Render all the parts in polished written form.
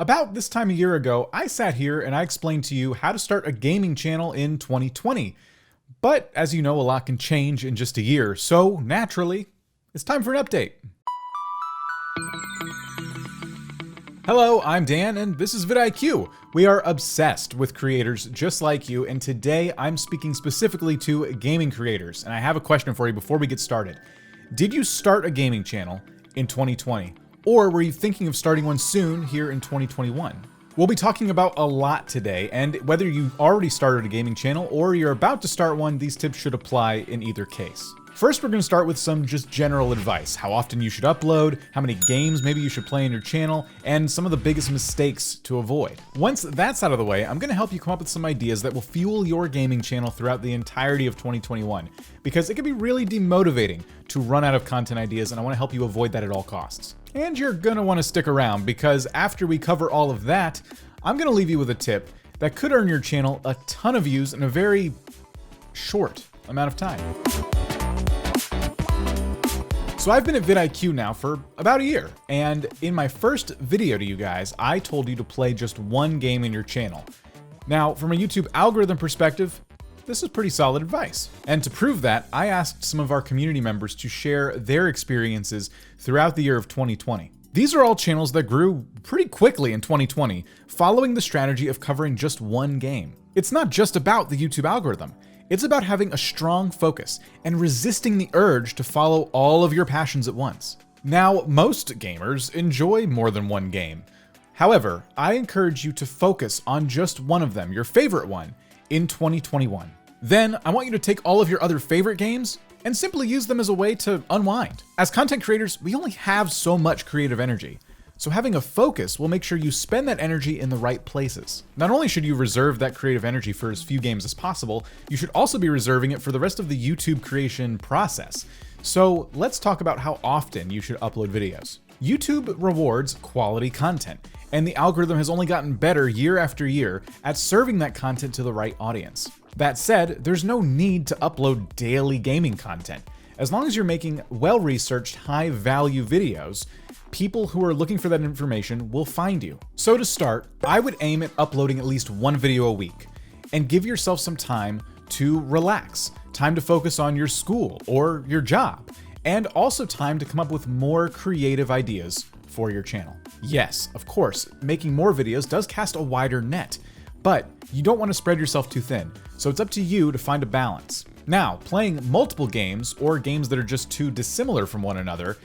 About this time a year ago, I sat here and I explained to you how to start a gaming channel in 2020. But as you know, a lot can change in just a year, so naturally, it's time for an update. Hello, I'm Dan, and this is vidIQ. We are obsessed with creators just like you, and today I'm speaking specifically to gaming creators. And I have a question for you before we get started. Did you start a gaming channel in 2020? Or were you thinking of starting one soon here in 2021? We'll be talking about a lot today, and whether you already started a gaming channel or you're about to start one, these tips should apply in either case. First, we're going to start with some just general advice, how often you should upload, how many games maybe you should play in your channel, and some of the biggest mistakes to avoid. Once that's out of the way, I'm going to help you come up with some ideas that will fuel your gaming channel throughout the entirety of 2021, because it can be really demotivating to run out of content ideas, and I want to help you avoid that at all costs. And you're going to want to stick around, because after we cover all of that, I'm going to leave you with a tip that could earn your channel a ton of views in a very short amount of time. So I've been at vidIQ now for about a year, and in my first video to you guys, I told you to play just one game in your channel. Now, from a YouTube algorithm perspective, this is pretty solid advice. And to prove that, I asked some of our community members to share their experiences throughout the year of 2020. These are all channels that grew pretty quickly in 2020, following the strategy of covering just one game. It's not just about the YouTube algorithm. It's about having a strong focus and resisting the urge to follow all of your passions at once. Now, most gamers enjoy more than one game. However, I encourage you to focus on just one of them, your favorite one, in 2021. Then, I want you to take all of your other favorite games and simply use them as a way to unwind. As content creators, we only have so much creative energy. So having a focus will make sure you spend that energy in the right places. Not only should you reserve that creative energy for as few games as possible, you should also be reserving it for the rest of the YouTube creation process. So let's talk about how often you should upload videos. YouTube rewards quality content, and the algorithm has only gotten better year after year at serving that content to the right audience. That said, there's no need to upload daily gaming content. As long as you're making well-researched, high-value videos, people who are looking for that information will find you. So to start, I would aim at uploading at least one video a week and give yourself some time to relax, time to focus on your school or your job, and also time to come up with more creative ideas for your channel. Yes, of course, making more videos does cast a wider net, but you don't want to spread yourself too thin, so it's up to you to find a balance. Now, playing multiple games or games that are just too dissimilar from one another,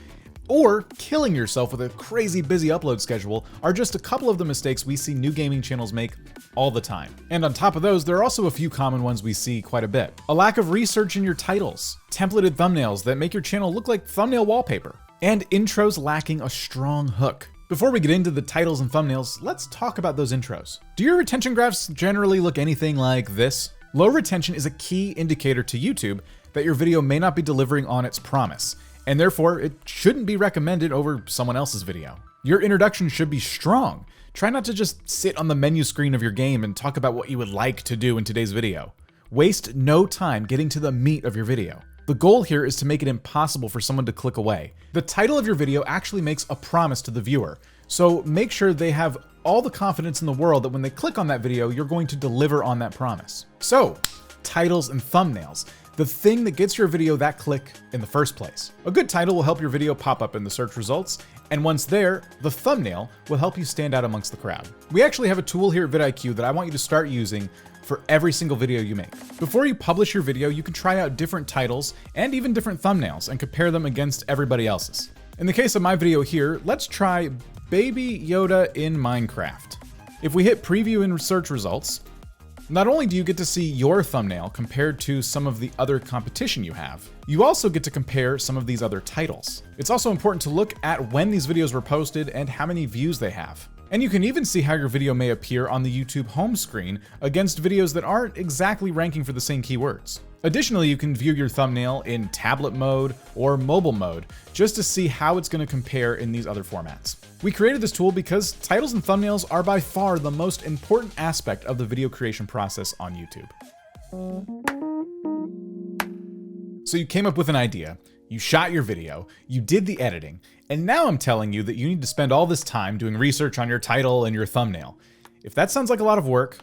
or killing yourself with a crazy busy upload schedule are just a couple of the mistakes we see new gaming channels make all the time. And on top of those, there are also a few common ones we see quite a bit. A lack of research in your titles, templated thumbnails that make your channel look like thumbnail wallpaper, and intros lacking a strong hook. Before we get into the titles and thumbnails, let's talk about those intros. Do your retention graphs generally look anything like this? Low retention is a key indicator to YouTube that your video may not be delivering on its promise, and therefore it shouldn't be recommended over someone else's video. Your introduction should be strong. Try not to just sit on the menu screen of your game and talk about what you would like to do in today's video. Waste no time getting to the meat of your video. The goal here is to make it impossible for someone to click away. The title of your video actually makes a promise to the viewer, so make sure they have all the confidence in the world that when they click on that video, you're going to deliver on that promise. So, titles and thumbnails. The thing that gets your video that click in the first place. A good title will help your video pop up in the search results, and once there, the thumbnail will help you stand out amongst the crowd. We actually have a tool here at vidIQ that I want you to start using for every single video you make. Before you publish your video, you can try out different titles and even different thumbnails and compare them against everybody else's. In the case of my video here, let's try Baby Yoda in Minecraft. If we hit preview in search results, not only do you get to see your thumbnail compared to some of the other competition you have, you also get to compare some of these other titles. It's also important to look at when these videos were posted and how many views they have. And you can even see how your video may appear on the YouTube home screen against videos that aren't exactly ranking for the same keywords. Additionally, you can view your thumbnail in tablet mode or mobile mode just to see how it's going to compare in these other formats. We created this tool because titles and thumbnails are by far the most important aspect of the video creation process on YouTube. So you came up with an idea, you shot your video, you did the editing, and now I'm telling you that you need to spend all this time doing research on your title and your thumbnail. If that sounds like a lot of work,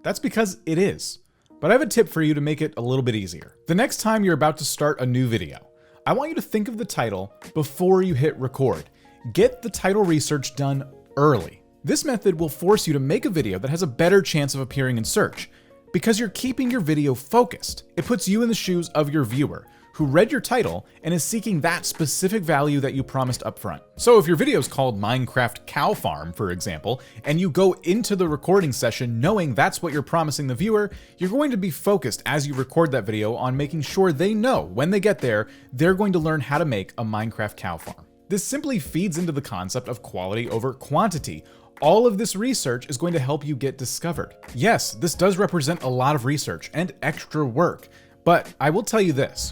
that's because it is. But I have a tip for you to make it a little bit easier. The next time you're about to start a new video, I want you to think of the title before you hit record. Get the title research done early. This method will force you to make a video that has a better chance of appearing in search, because you're keeping your video focused. It puts you in the shoes of your viewer, who read your title and is seeking that specific value that you promised upfront. So if your video is called Minecraft Cow Farm, for example, and you go into the recording session knowing that's what you're promising the viewer, you're going to be focused as you record that video on making sure they know when they get there, they're going to learn how to make a Minecraft cow farm. This simply feeds into the concept of quality over quantity. All of this research is going to help you get discovered. Yes, this does represent a lot of research and extra work, but I will tell you this.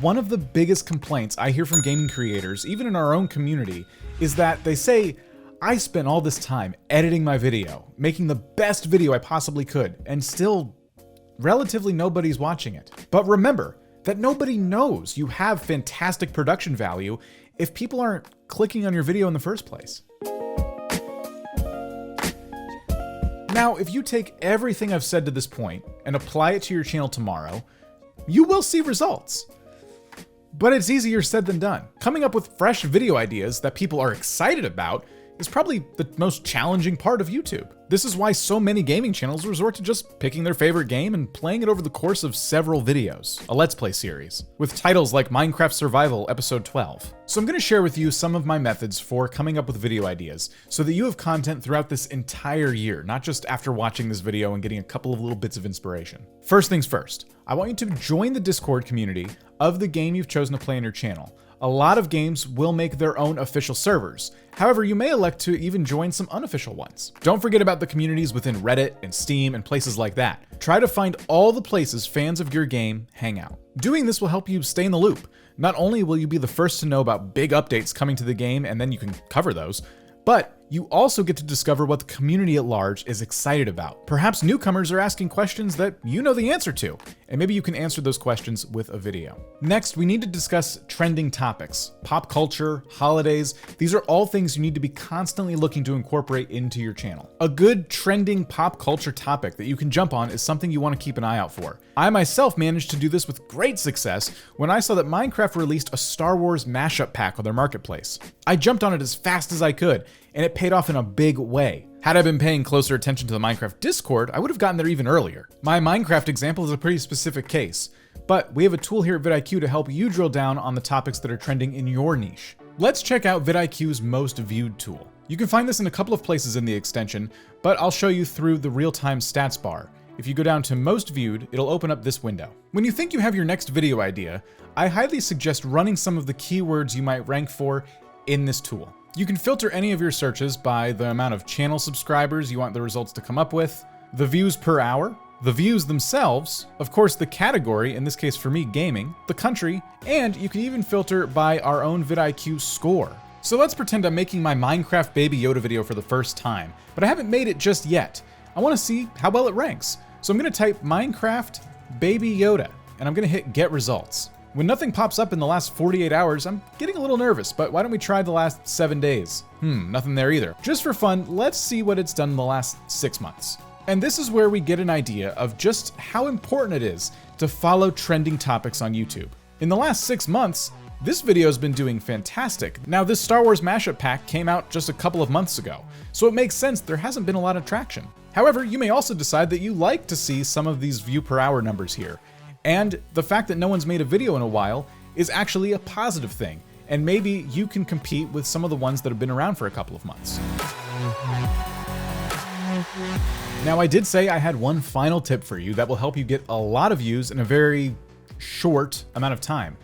One of the biggest complaints I hear from gaming creators, even in our own community, is that they say, I spent all this time editing my video, making the best video I possibly could, and still relatively nobody's watching it. But remember that nobody knows you have fantastic production value if people aren't clicking on your video in the first place. Now, if you take everything I've said to this point and apply it to your channel tomorrow, you will see results. But it's easier said than done. Coming up with fresh video ideas that people are excited about is probably the most challenging part of YouTube. This is why so many gaming channels resort to just picking their favorite game and playing it over the course of several videos, a Let's Play series, with titles like Minecraft Survival Episode 12. So I'm going to share with you some of my methods for coming up with video ideas so that you have content throughout this entire year, not just after watching this video and getting a couple of little bits of inspiration. First things first, I want you to join the Discord community of the game you've chosen to play on your channel. A lot of games will make their own official servers. However, you may elect to even join some unofficial ones. Don't forget about the communities within Reddit and Steam and places like that. Try to find all the places fans of your game hang out. Doing this will help you stay in the loop. Not only will you be the first to know about big updates coming to the game and then you can cover those, but you also get to discover what the community at large is excited about. Perhaps newcomers are asking questions that you know the answer to, and maybe you can answer those questions with a video. Next, we need to discuss trending topics. Pop culture, holidays, these are all things you need to be constantly looking to incorporate into your channel. A good trending pop culture topic that you can jump on is something you want to keep an eye out for. I myself managed to do this with great success when I saw that Minecraft released a Star Wars mashup pack on their marketplace. I jumped on it as fast as I could, and it paid off in a big way. Had I been paying closer attention to the Minecraft Discord, I would have gotten there even earlier. My Minecraft example is a pretty specific case, but we have a tool here at vidIQ to help you drill down on the topics that are trending in your niche. Let's check out vidIQ's most viewed tool. You can find this in a couple of places in the extension, but I'll show you through the real-time stats bar. If you go down to most viewed, it'll open up this window. When you think you have your next video idea, I highly suggest running some of the keywords you might rank for in this tool. You can filter any of your searches by the amount of channel subscribers you want the results to come up with, the views per hour, the views themselves, of course the category, in this case for me gaming, the country, and you can even filter by our own vidIQ score. So let's pretend I'm making my Minecraft Baby Yoda video for the first time, but I haven't made it just yet. I want to see how well it ranks. So I'm going to type Minecraft Baby Yoda, and I'm going to hit Get Results. When nothing pops up in the last 48 hours, I'm getting a little nervous, but why don't we try the last 7 days? Nothing there either. Just for fun, let's see what it's done in the last 6 months. And this is where we get an idea of just how important it is to follow trending topics on YouTube. In the last 6 months, this video has been doing fantastic. Now, this Star Wars mashup pack came out just a couple of months ago, so it makes sense there hasn't been a lot of traction. However, you may also decide that you like to see some of these view per hour numbers here. And the fact that no one's made a video in a while is actually a positive thing, and maybe you can compete with some of the ones that have been around for a couple of months. Now, I did say I had one final tip for you that will help you get a lot of views in a very short amount of time.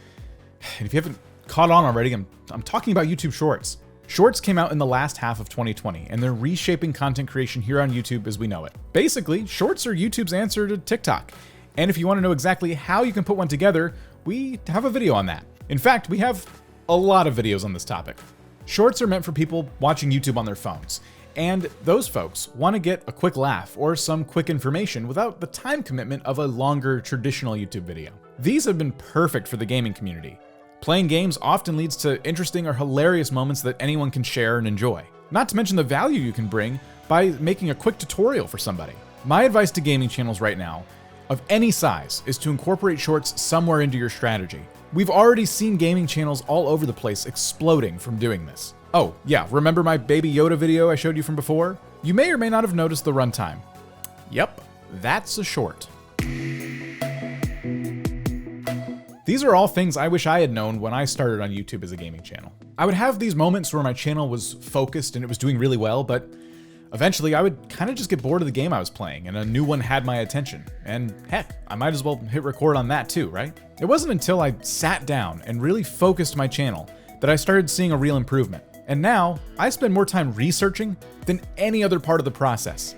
And if you haven't caught on already, I'm talking about YouTube Shorts. Shorts came out in the last half of 2020, and they're reshaping content creation here on YouTube as we know it. Basically, Shorts are YouTube's answer to TikTok. And if you want to know exactly how you can put one together, we have a video on that. In fact, we have a lot of videos on this topic. Shorts are meant for people watching YouTube on their phones, and those folks want to get a quick laugh or some quick information without the time commitment of a longer traditional YouTube video. These have been perfect for the gaming community. Playing games often leads to interesting or hilarious moments that anyone can share and enjoy. Not to mention the value you can bring by making a quick tutorial for somebody. My advice to gaming channels right now, of any size, is to incorporate shorts somewhere into your strategy. We've already seen gaming channels all over the place exploding from doing this. Oh, yeah, remember my Baby Yoda video I showed you from before? You may or may not have noticed the runtime. Yep, that's a short. These are all things I wish I had known when I started on YouTube as a gaming channel. I would have these moments where my channel was focused and it was doing really well, but eventually I would kind of just get bored of the game I was playing and a new one had my attention. And heck, I might as well hit record on that too, right? It wasn't until I sat down and really focused my channel that I started seeing a real improvement. And now I spend more time researching than any other part of the process.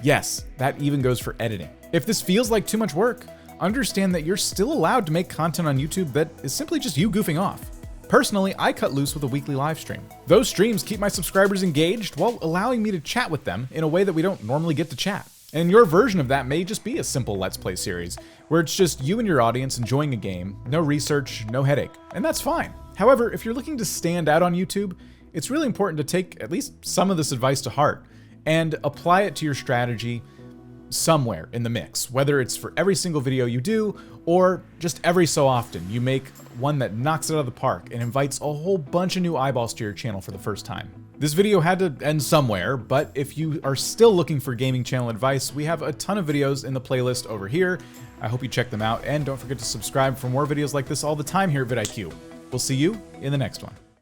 Yes, that even goes for editing. If this feels like too much work, understand that you're still allowed to make content on YouTube that is simply just you goofing off. Personally, I cut loose with a weekly live stream. Those streams keep my subscribers engaged while allowing me to chat with them in a way that we don't normally get to chat. And your version of that may just be a simple Let's Play series, where it's just you and your audience enjoying a game, no research, no headache, and that's fine. However, if you're looking to stand out on YouTube, it's really important to take at least some of this advice to heart and apply it to your strategy somewhere in the mix, whether it's for every single video you do or just every so often you make one that knocks it out of the park and invites a whole bunch of new eyeballs to your channel for the first time. This video had to end somewhere, but if you are still looking for gaming channel advice, we have a ton of videos in the playlist over here. I hope you check them out, and don't forget to subscribe for more videos like this all the time here at vidIQ. We'll see you in the next one.